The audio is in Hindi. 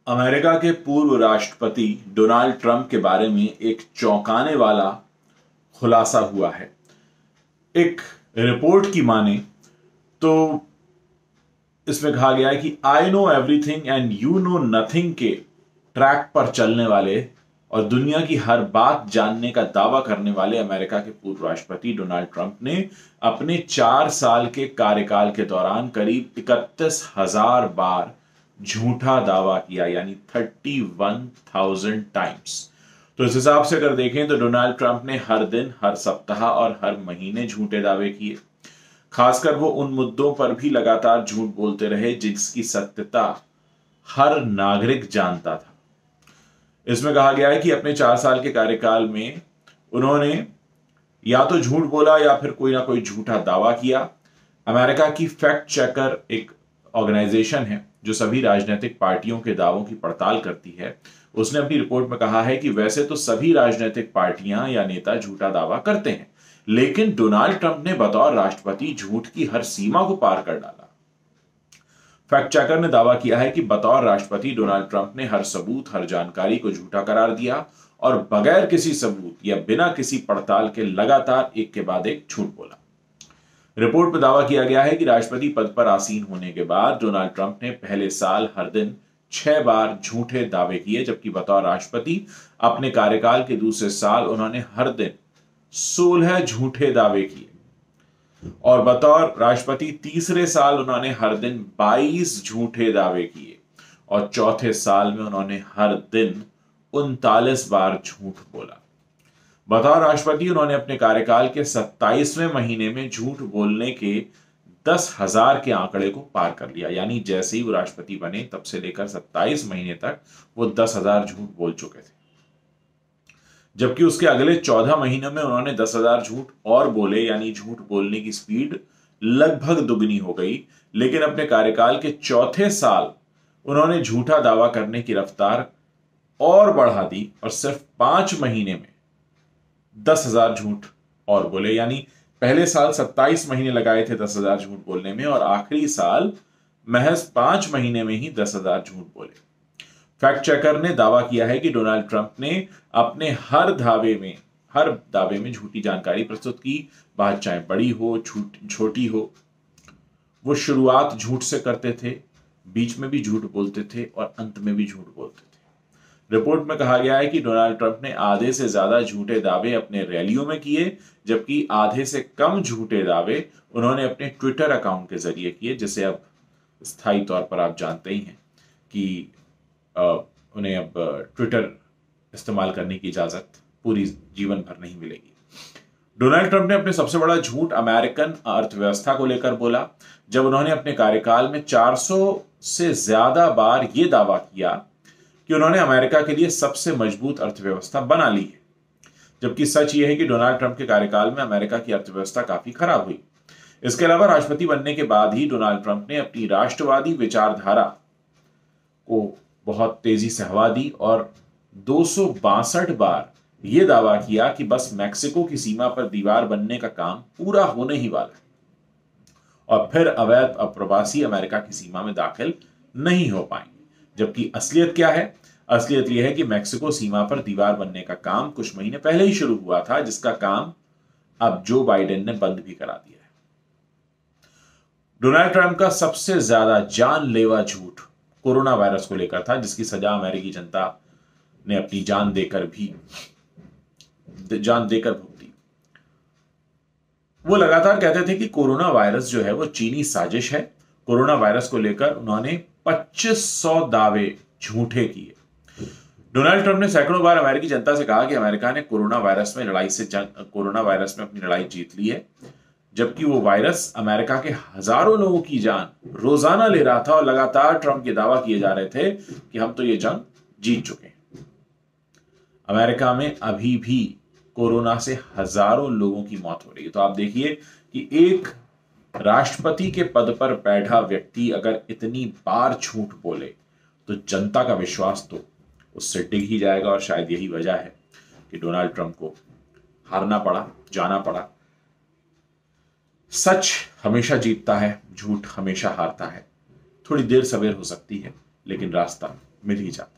अमेरिका के पूर्व राष्ट्रपति डोनाल्ड ट्रंप के बारे में एक चौंकाने वाला खुलासा हुआ है। एक रिपोर्ट की माने तो इसमें कहा गया है कि I know everything and you know nothing के ट्रैक पर चलने वाले और दुनिया की हर बात जानने का दावा करने वाले अमेरिका के पूर्व राष्ट्रपति डोनाल्ड ट्रंप ने अपने 4 साल के कार्यकाल के दौरान करीब 31,000 बार झूठा दावा किया, यानी 31,000 टाइम्स। तो इस हिसाब से अगर देखें तो डोनाल्ड ट्रंप ने हर दिन, हर सप्ताह और हर महीने झूठे दावे किए। खासकर वो उन मुद्दों पर भी लगातार झूठ बोलते रहे जिसकी सत्यता हर नागरिक जानता था। इसमें कहा गया है कि अपने 4 साल के कार्यकाल में उन्होंने या तो झूठ बोला या फिर कोई ना कोई झूठा दावा किया। अमेरिका की फैक्ट चेकर एक ऑर्गेनाइजेशन है जो सभी राजनीतिक पार्टियों के दावों की पड़ताल करती है। उसने अपनी रिपोर्ट में कहा है कि वैसे तो सभी राजनीतिक पार्टियां या नेता झूठा दावा करते हैं, लेकिन डोनाल्ड ट्रंप ने बतौर राष्ट्रपति झूठ की हर सीमा को पार कर डाला। फैक्ट चेकर ने दावा किया है कि बतौर राष्ट्रपति डोनाल्ड ट्रंप ने हर सबूत, हर जानकारी को झूठा करार दिया और बगैर किसी सबूत या बिना किसी पड़ताल के लगातार एक के बाद एक झूठ बोला। रिपोर्ट में दावा किया गया है कि राष्ट्रपति पद पर आसीन होने के बाद डोनाल्ड ट्रंप ने पहले साल हर दिन 6 बार झूठे दावे किए, जबकि बतौर राष्ट्रपति अपने कार्यकाल के दूसरे साल उन्होंने हर दिन 16 झूठे दावे किए और बतौर राष्ट्रपति तीसरे साल उन्होंने हर दिन 22 झूठे दावे किए और चौथे साल में उन्होंने हर दिन 39 बार झूठ बोला। बतौर राष्ट्रपति उन्होंने अपने कार्यकाल के 27वें महीने में झूठ बोलने के 10,000 के आंकड़े को पार कर लिया, यानी जैसे ही वो राष्ट्रपति बने तब से लेकर 27 महीने तक वो 10,000 झूठ बोल चुके थे। जबकि उसके अगले 14 महीनों में उन्होंने 10,000 झूठ और बोले, यानी झूठ बोलने की स्पीड लगभग दुगनी हो गई। लेकिन अपने कार्यकाल के चौथे साल उन्होंने झूठा दावा करने की रफ्तार और बढ़ा दी और सिर्फ 5 महीने में 10,000 झूठ और बोले, यानी पहले साल 27 महीने लगाए थे 10,000 झूठ बोलने में और आखिरी साल महज 5 महीने में ही 10,000 झूठ बोले। फैक्ट चेकर ने दावा किया है कि डोनाल्ड ट्रंप ने अपने हर दावे में झूठी जानकारी प्रस्तुत की, बात चाहे बड़ी हो छोटी हो। वो शुरुआत झूठ से करते थे, बीच में भी झूठ बोलते थे और अंत में भी झूठ बोलते थे। रिपोर्ट में कहा गया है कि डोनाल्ड ट्रंप ने आधे से ज्यादा झूठे दावे अपने रैलियों में किए, जबकि आधे से कम झूठे दावे उन्होंने अपने ट्विटर अकाउंट के जरिए किए, जिसे अब स्थायी तौर पर आप जानते ही हैं कि उन्हें अब ट्विटर इस्तेमाल करने की इजाजत पूरी जीवन भर नहीं मिलेगी। डोनाल्ड ट्रंप ने अपने सबसे बड़ा झूठ अमेरिकन अर्थव्यवस्था को लेकर बोला, जब उन्होंने अपने कार्यकाल में 400 से ज्यादा बार यह दावा किया कि उन्होंने अमेरिका के लिए सबसे मजबूत अर्थव्यवस्था बना ली है। जबकि सच यह है कि डोनाल्ड ट्रंप के कार्यकाल में अमेरिका की अर्थव्यवस्था काफी खराब हुई। इसके अलावा राष्ट्रपति बनने के बाद ही डोनाल्ड ट्रंप ने अपनी राष्ट्रवादी विचारधारा को बहुत तेजी से हवा दी और 262 बार यह दावा किया कि बस मैक्सिको की सीमा पर दीवार बनने का काम पूरा होने ही वाला है और फिर अवैध अप्रवासी अमेरिका की सीमा में दाखिल नहीं हो पाएंगे। जबकि असलियत क्या है? असलियत यह है कि मैक्सिको सीमा पर दीवार बनने का काम कुछ महीने पहले ही शुरू हुआ था, जिसका काम अब जो बाइडेन ने बंद भी करा दिया है। डोनाल्ड ट्रंप का सबसे ज्यादा जानलेवा झूठ कोरोना वायरस को लेकर था, जिसकी सजा अमेरिकी जनता ने अपनी जान देकर भुगती। वो लगातार कहते थे कि कोरोना वायरस जो है वो चीनी साजिश है। कोरोना वायरस को लेकर उन्होंने 2500 दावे झूठे किए। डोनाल्ड ट्रंप ने सैकड़ों बार अमेरिकी जनता से कहा कि अमेरिका ने कोरोना वायरस में अपनी लड़ाई जीत ली है, जबकि वो वायरस अमेरिका के हजारों लोगों की जान रोजाना ले रहा था और लगातार ट्रंप ये दावा किए जा रहे थे कि हम तो ये जंग जीत चुके हैं। अमेरिका में अभी भी कोरोना से हजारों लोगों की मौत हो रही है। तो आप देखिए कि एक राष्ट्रपति के पद पर बैठा व्यक्ति अगर इतनी बार झूठ बोले तो जनता का विश्वास तो उससे डिग ही जाएगा और शायद यही वजह है कि डोनाल्ड ट्रंप को हारना पड़ा, जाना पड़ा। सच हमेशा जीतता है, झूठ हमेशा हारता है। थोड़ी देर सवेर हो सकती है, लेकिन रास्ता मिल ही जाता है।